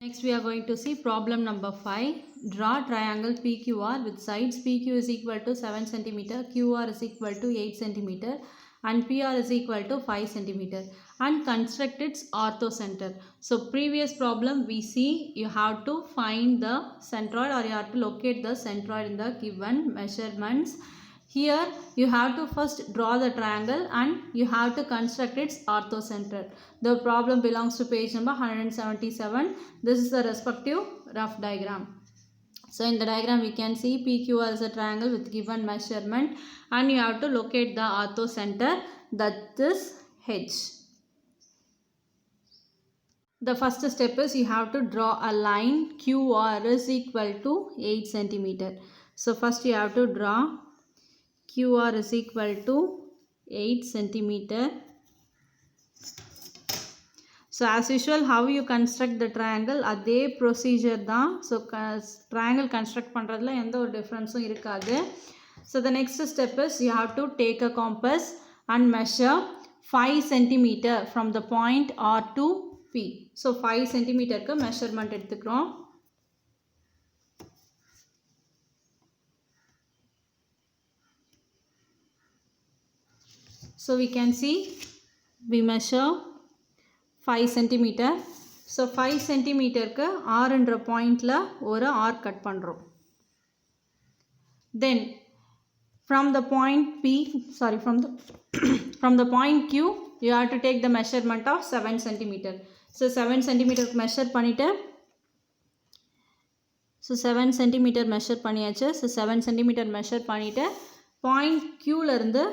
Next we are going to see problem number 5. Draw triangle PQR with sides PQ is equal to 7 cm, QR is equal to 8 cm and PR is equal to 5 cm and construct its orthocenter. So previous problem we see you have to find the centroid or you have to locate the centroid in the given measurements. Here you have to first draw the triangle and you have to construct its orthocenter. The problem belongs to page number 177. This is the respective rough diagram. So in the diagram we can see PQR is a triangle with given measurement and you have to locate the orthocenter, that is H. The first step is you have to draw a line QR is equal to 8 cm. So first you have to draw QR is equal to 8 cm. So as usual how you construct the triangle adhe procedure da. So triangle construct பண்றதுல எந்த ஒரு டிஃபரன்ஸும் இருக்காது. So the next step is you have to take a compass and measure 5 cm from the point R to P. So 5 cm க்கு measurement எடுத்துக்கிறோம். So we can see we measure 5 cm. So 5 cm க்கு R என்ற பாயிண்ட்ல ஒரு arc cut பண்றோம். Then from the point from the point Q you have to take the measurement of 7 cm. So 7 cm measure பண்ணிட்டு So 7 cm measure பண்ணியாச்சு. So 7 cm measure பண்ணிட்டு point Q ல இருந்து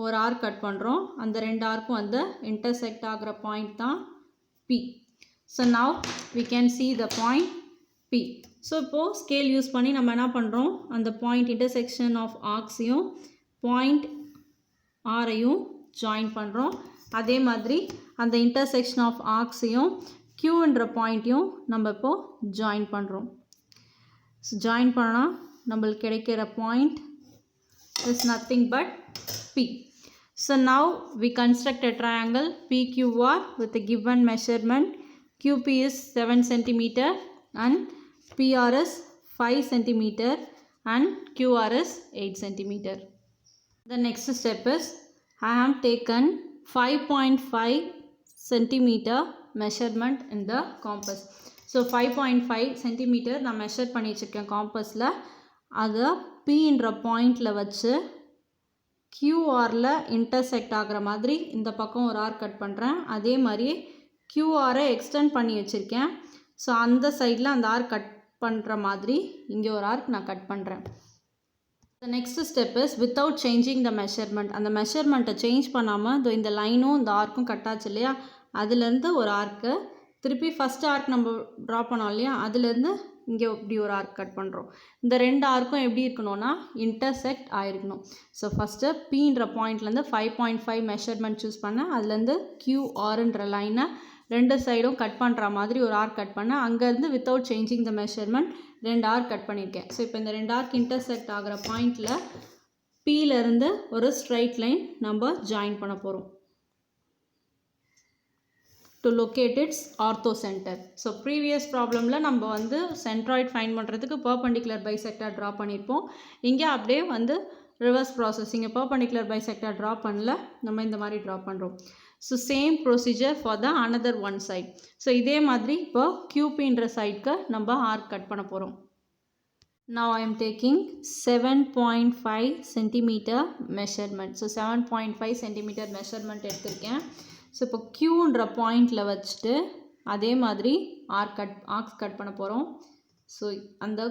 ஒரு ஆர்க் கட் பண்றோம். அந்த ரெண்டு ஆர்க்கும் வந்து intersect ஆகுற பாயிண்ட் தான் P. So now we can see the point P. So இப்போ scale யூஸ் பண்ணி நம்ம என்ன பண்றோம், அந்த point intersection of arcs யும் point R யும் join பண்றோம். அதே மாதிரி அந்த intersection of arcs யும் Q என்ற point யும் நம்ம இப்போ join பண்றோம். So join பண்ணா நம்மளுக்கு கிடைக்கிற point is nothing but P. So now we construct a triangle PQR with a given measurement. QP is 7 cm and PR is 5 cm and QR is 8 cm. The next step is I have taken 5.5 cm measurement in the compass. So 5.5 cm நான் measure பண்ணி வச்சிருக்கேன் compassல. அதை P என்ற பாயிண்ட்ல வச்சு QRல intersect ஆகுற மாதிரி இந்த பக்கம் ஒரு ஆர்க் கட் பண்ணுறேன். அதே மாதிரி QRஐ எக்ஸ்டெண்ட் பண்ணி வச்சுருக்கேன். ஸோ அந்த சைடில் அந்த ஆர்க் கட் பண்ணுற மாதிரி இங்கே ஒரு ஆர்க் நான் கட் பண்ணுறேன். The next step is without changing the measurement. அந்த மெஷர்மெண்ட்டை சேஞ்ச் பண்ணாமல் இந்த லைனும் இந்த ஆர்க்கும் கட்டாச்சு இல்லையா, அதுலேருந்து ஒரு ஆர்க்கு திருப்பி ஃபஸ்ட் ஆர்க் நம்ம ட்ரா பண்ணோம் இல்லையா, அதுலேருந்து இங்கே இப்படி ஒரு ஆர்க் கட் பண்ணுறோம். இந்த ரெண்டு ஆர்க்கும் எப்படி இருக்கணும்னா இன்டர்செக்ட் ஆகிருக்கணும். ஸோ ஃபஸ்ட்டு Pன்ற பாயிண்ட்லேருந்து 5.5 மெஷர்மெண்ட் சூஸ் பண்ணேன். அதுலேருந்து QR லைனை ரெண்டு சைடும் கட் பண்ணுற மாதிரி ஒரு ஆர்க் கட் பண்ணேன். அங்கேருந்து வித்தவுட் சேஞ்சிங் த மெஷர்மெண்ட் ரெண்டு ஆர்க் கட் பண்ணியிருக்கேன். ஸோ இப்போ இந்த ரெண்டு ஆர்க் இன்டர்செக்ட் ஆகிற பாயிண்டில் Pலேருந்து ஒரு ஸ்ட்ரைட் லைன் நம்ம ஜாயின் பண்ண போகிறோம் to locate its orthocenter. So previous problemல நம்ம வந்து centroid find பண்ணுறதுக்கு perpendicular bisector draw பண்ணியிருப்போம். இங்கே அப்படியே வந்து reverse process, இங்கே perpendicular bisector draw பண்ணல, நம்ம இந்த மாதிரி draw பண்ணுறோம். So same procedure for the another one side. So இதே மாதிரி இப்போ QPன்ற சைடுக்கு நம்ம ஆர்க் கட் பண்ண போகிறோம். Now I am taking 7.5 cm measurement. So 7.5 cm measurement எடுத்திருக்கேன். ஸோ இப்போ Qன்ற பாயிண்டில் வச்சுட்டு அதே மாதிரி ஆர்க்ஸ் கட் பண்ண போகிறோம். ஸோ அந்த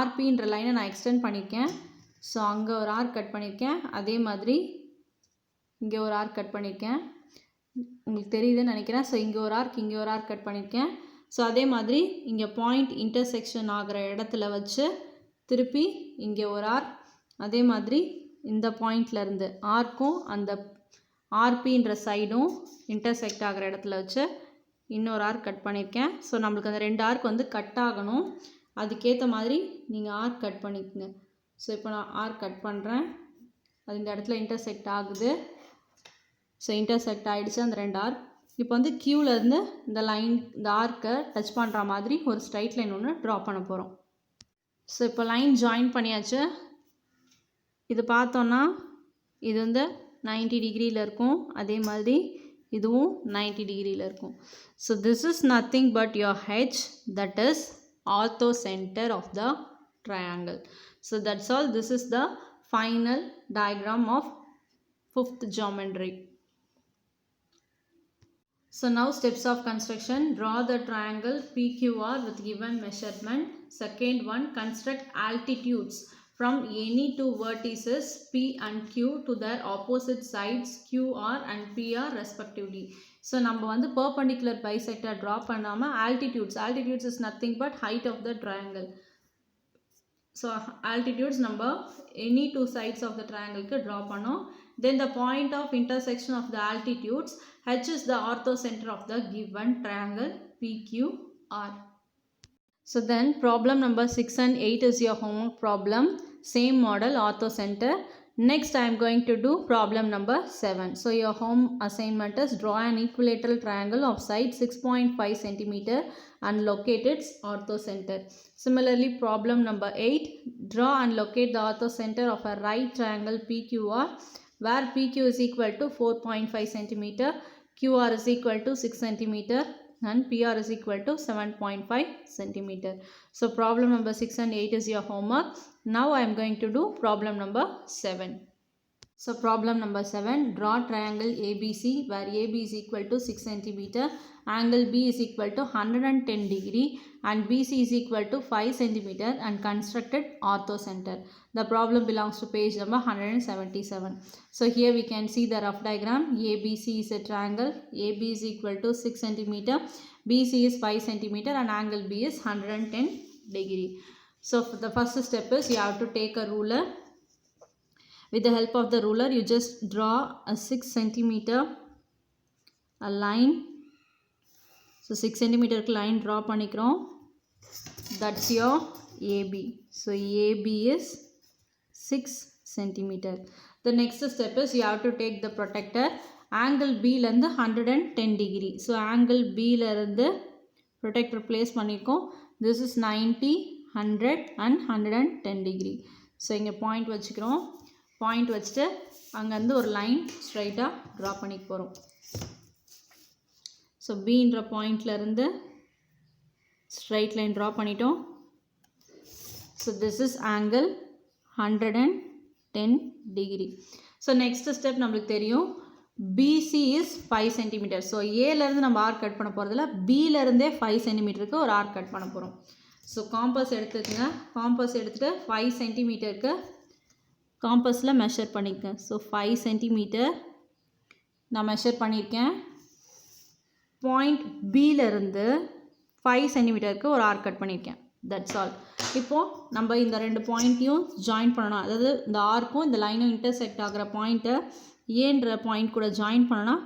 RPன்ற லைனை நான் எக்ஸ்டெண்ட் பண்ணியிருக்கேன். ஸோ அங்கே ஒரு ஆர்க் கட் பண்ணியிருக்கேன். அதே மாதிரி இங்கே ஒரு ஆர்க் கட் பண்ணியிருக்கேன். உங்களுக்கு தெரியுதுன்னு நினைக்கிறேன். ஸோ இங்கே ஒரு ஆர்க் கட் பண்ணியிருக்கேன். ஸோ அதே மாதிரி இங்கே பாயிண்ட் இன்டர்செக்ஷன் ஆகிற இடத்துல வச்சு திருப்பி இங்கே ஒரு ஆர்க், அதே மாதிரி இந்த பாயிண்ட்லேருந்து ஆர்க்கும் அந்த RPன்ற சைடும் இன்டர்செக்ட் ஆகிற இடத்துல வச்சு இன்னொரு ஆர்க் கட் பண்ணியிருக்கேன். ஸோ நம்மளுக்கு அந்த ரெண்டு ஆர்க் வந்து கட் ஆகணும். அதுக்கேற்ற மாதிரி நீங்கள் ஆர்க் கட் பண்ணிக்கங்க. ஸோ இப்போ நான் ஆர்க் கட் பண்ணுறேன். அது இந்த இடத்துல இன்டர்செக்ட் ஆகுது. ஸோ இன்டர்செக்ட் ஆகிடுச்சு அந்த ரெண்டு ஆர்க். இப்போ வந்து க்யூலேருந்து இந்த லைன் இந்த ஆர்க்கை டச் பண்ணுற மாதிரி ஒரு ஸ்ட்ரைட் லைன் ஒன்று ட்ரா பண்ண போகிறோம். ஸோ இப்போ லைன் ஜாயின் பண்ணியாச்சு. இது பார்த்தோன்னா இது வந்து 90 டிகிரியில் இருக்கும், அதே மாதிரி இதுவும் 90 டிகிரியில் இருக்கும். So this is nothing but your H, that is orthocentre of the triangle. So that's all. This is the final diagram of fifth geometry. So now steps of construction. Draw the triangle PQR with given measurement. Second one, construct altitudes from any two vertices P and Q to their opposite sides QR and PR respectively. So நம்ம வந்து perpendicular bisector draw பண்ணாம altitudes is nothing but height of the triangle. So altitudes number any two sides of the triangle ku draw பண்ணோம். Then the point of intersection of the altitudes, H is the orthocenter of the given triangle PQR. So then problem number 6 and 8 is your homework problem. Same model, orthocenter. Next I am going to do problem number 7. So your home assignment is draw an equilateral triangle of side 6.5 cm and locate its orthocenter. Similarly, problem number 8, draw and locate the orthocenter of a right triangle PQR where PQ is equal to 4.5 cm, QR is equal to 6 cm and PR is equal to 7.5 cm. So problem number 6 and 8 is your homework. Now I am going to do problem number 7. So problem number 7, draw triangle ABC where AB is equal to 6 cm, angle B is equal to 110 degree and BC is equal to 5 cm and constructed orthocenter. The problem belongs to page number 177. So here we can see the rough diagram. ABC is a triangle. AB is equal to 6 cm, BC is 5 cm and angle B is 110 degree. So the first step is you have to take a ruler. With the help of the ruler, you just draw a 6 cm a line. So 6 cm line draw panikrom. That's your AB. So AB is 6 cm. The next step is you have to take the protector. Angle B lende 110 degree. So angle B lende protector place panikrom. This is 90, 100 and 110 degree. So inge point vachikrom. Point வச்சுட்டு அங்கேருந்து ஒரு line ஸ்ட்ரைட்டாக draw பண்ணிக்க போகிறோம். So பீன்ற பாயிண்ட்லேருந்து straight line draw பண்ணிட்டோம். So this is angle 110 degree. So next step நம்மளுக்கு தெரியும் பிசி இஸ் 5 சென்டிமீட்டர். ஸோ ஏலேருந்து நம்ம ஆர்க் கட் பண்ண போகிறதில்ல, பிலேருந்தே 5 சென்டிமீட்டருக்கு ஒரு ஆர்க் கட் பண்ண போகிறோம். ஸோ காம்பஸ் எடுத்துக்கங்க. காம்பஸ் எடுத்துகிட்டு 5 சென்டிமீட்டருக்கு காம்பஸில் மெஷர் பண்ணிக்கேன். ஸோ 5 சென்டிமீட்டர் நான் மெஷர் பண்ணியிருக்கேன். பாயிண்ட் பியிலேருந்து 5 சென்டிமீட்டருக்கு ஒரு ஆர்க் கட் பண்ணியிருக்கேன். That's all. இப்போது நம்ம இந்த ரெண்டு பாயிண்ட்டையும் ஜாயின் பண்ணணும். அதாவது இந்த ஆர்க்கும் இந்த லைனும் இன்டர்செக்ட் ஆகிற பாயிண்ட்டை ஏன்ற பாயிண்ட் கூட ஜாயின் பண்ணோன்னா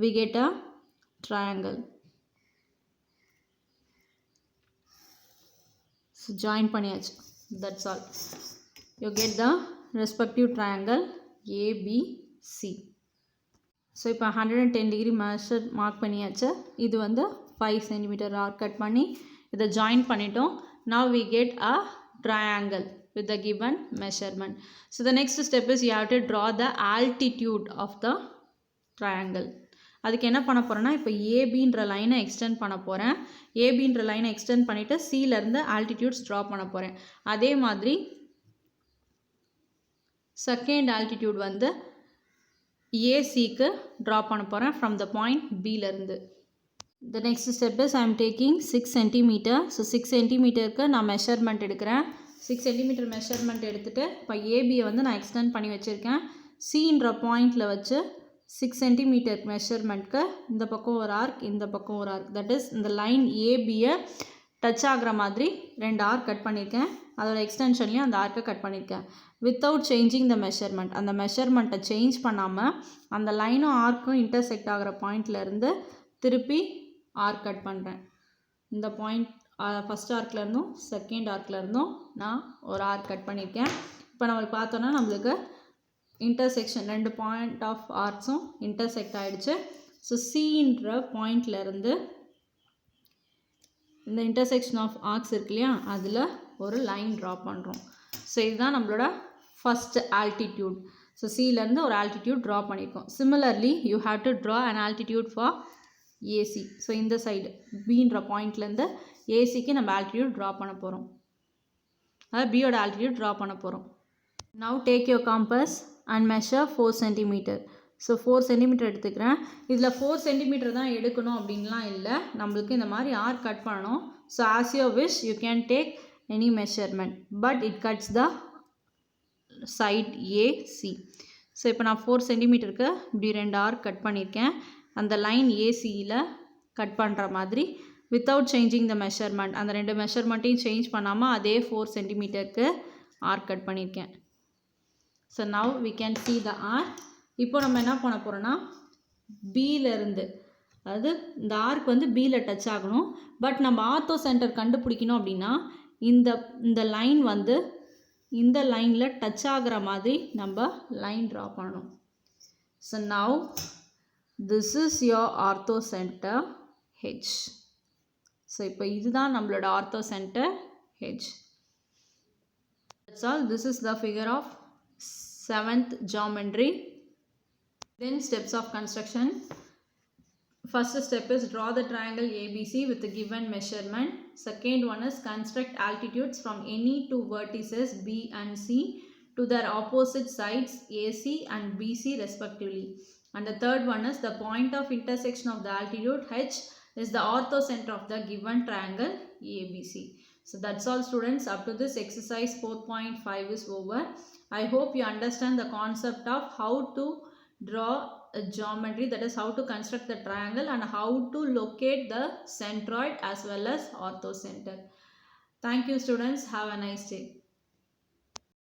we get a triangle. So join பண்ணியாச்சு. That's all. You get the respective triangle ABC. So இப்போ 110 டிகிரி மெஷர் மார்க் பண்ணியாச்சு. இது வந்து 5 சென்டிமீட்டர் ஆர்க் கட் பண்ணி இதை ஜாயின் பண்ணிட்டோம். now we get a triangle with the given measurement. So the next step is you have to draw the altitude of the triangle. அதுக்கு என்ன பண்ண போகிறேன்னா இப்போ ஏபின்ற லைனை எக்ஸ்டெண்ட் பண்ண போகிறேன். ஏபின்ற லைனை எக்ஸ்டெண்ட் பண்ணிவிட்டு சியிலேருந்து ஆல்டிடியூட்ஸ் ட்ரா பண்ண போகிறேன். அதே மாதிரி செகண்ட் ஆல்டிடியூட் வந்து ஏசிக்கு ட்ரா பண்ண போகிறேன் ஃப்ரம் த பாயிண்ட் பியிலேருந்து. The next step is I am taking 6 centimetre. So 6 சென்டிமீட்டருக்கு நான் மெஷர்மெண்ட் எடுக்கிறேன். 6 சென்டிமீட்டர் மெஷர்மெண்ட் எடுத்துகிட்டு இப்போ ஏபியை வந்து நான் எக்ஸ்டெண்ட் பண்ணி வச்சுருக்கேன். சின்ற பாயிண்டில் வச்சு 6 சென்டிமீட்டர் மெஷர்மெண்ட்க்கு இந்த பக்கம் ஒரு ஆர்க், இந்த பக்கம் ஒரு ஆர்க், தட் இஸ் இந்த லைன் ஏபியை டச் ஆகிற மாதிரி 2 ஆர்க் கட் பண்ணியிருக்கேன். அதோட எக்ஸ்டென்ஷன்லேயும் அந்த ஆர்க்கை கட் பண்ணியிருக்கேன். Without changing the measurement. அந்த மெஷர்மெண்ட்டை சேஞ்ச் பண்ணாமல் அந்த லைனும் ஆர்க்கும் இன்டர்செக்ட் ஆகிற பாயிண்ட்லேருந்து திருப்பி ஆர்க் கட் பண்ணுறேன். இந்த பாயிண்ட் ஃபஸ்ட் ஆர்க்லேருந்தும் செகண்ட் ஆர்க்லேருந்தும் நான் ஒரு ஆர்க் கட் பண்ணியிருக்கேன். இப்போ நம்மளுக்கு பார்த்தோன்னா நம்மளுக்கு இன்டர்செக்ஷன் 2 பாயிண்ட் ஆஃப் ஆர்க்ஸும் இன்டர்செக்ட் ஆகிடுச்சு. ஸோ சின்ற பாயிண்ட்லேருந்து இந்த இன்டர்செக்ஷன் ஆஃப் ஆர்க்ஸ் இருக்கு இல்லையா, அதில் ஒரு லைன் ட்ரா பண்ணுறோம். ஸோ இதுதான் நம்மளோட ஃபஸ்ட் ஆல்டிடியூட். ஸோ சிலேருந்து ஒரு ஆல்டிடியூட் ட்ரா பண்ணியிருக்கோம். Similarly you have to draw an altitude for AC. So இந்த சைடு பின்ற பாயிண்ட்லேருந்து ஏசிக்கு நம்ம ஆல்டிடியூட் ட்ரா பண்ண போகிறோம். அதாவது பியோட ஆல்டிடியூட் ட்ரா பண்ண போகிறோம். Now take your compass and measure 4 centimetre. So 4 centimetre எடுத்துக்கிறேன். இதில் 4 சென்டிமீட்டர் தான் எடுக்கணும் அப்படின்லாம் இல்லை, நம்மளுக்கு இந்த மாதிரி ஆர் கட் பண்ணணும். So as you wish you can take any measurement, but it cuts the side AC. So இப்போ நான் 4 சென்டிமீட்டருக்கு இப்படி 2 ஆர்க் கட் பண்ணியிருக்கேன். அந்த லைன் ஏசியில் கட் பண்ணுற மாதிரி வித்தவுட் சேஞ்சிங் த மெஷர்மெண்ட், அந்த 2 மெஷர்மெண்ட்டையும் சேஞ்ச் பண்ணாமல் அதே 4 சென்டிமீட்டருக்கு ஆர்க் கட் பண்ணியிருக்கேன். So now we can see the arc. இப்போ நம்ம என்ன பண்ண போகிறோன்னா பியிலேருந்து, அதாவது இந்த ஆர்க் வந்து பியில் டச் ஆகணும். பட் நம்ம ஆர்த்தோ சென்டர் கண்டுபிடிக்கணும் அப்படின்னா இந்த லைன் வந்து இந்த லைனில் டச் ஆகிற மாதிரி நம்ம லைன் ட்ரா பண்ணணும். So now this is your ortho centre H. So இப்போ இதுதான் நம்மளோட ortho centre H. That's all. This is the figure of 7th geometry. Then steps of construction. First step is draw the triangle ABC with the given measurement. Second one is construct altitudes from any two vertices B and C to their opposite sides AC and BC respectively. And the third one is the point of intersection of the altitude H is the orthocenter of the given triangle ABC. So that's all students. Up to this exercise 4.5 is over. I hope you understand the concept of how to draw a geometry, that is how to construct the triangle and how to locate the centroid as well as orthocenter. Thank you students. Have a nice day.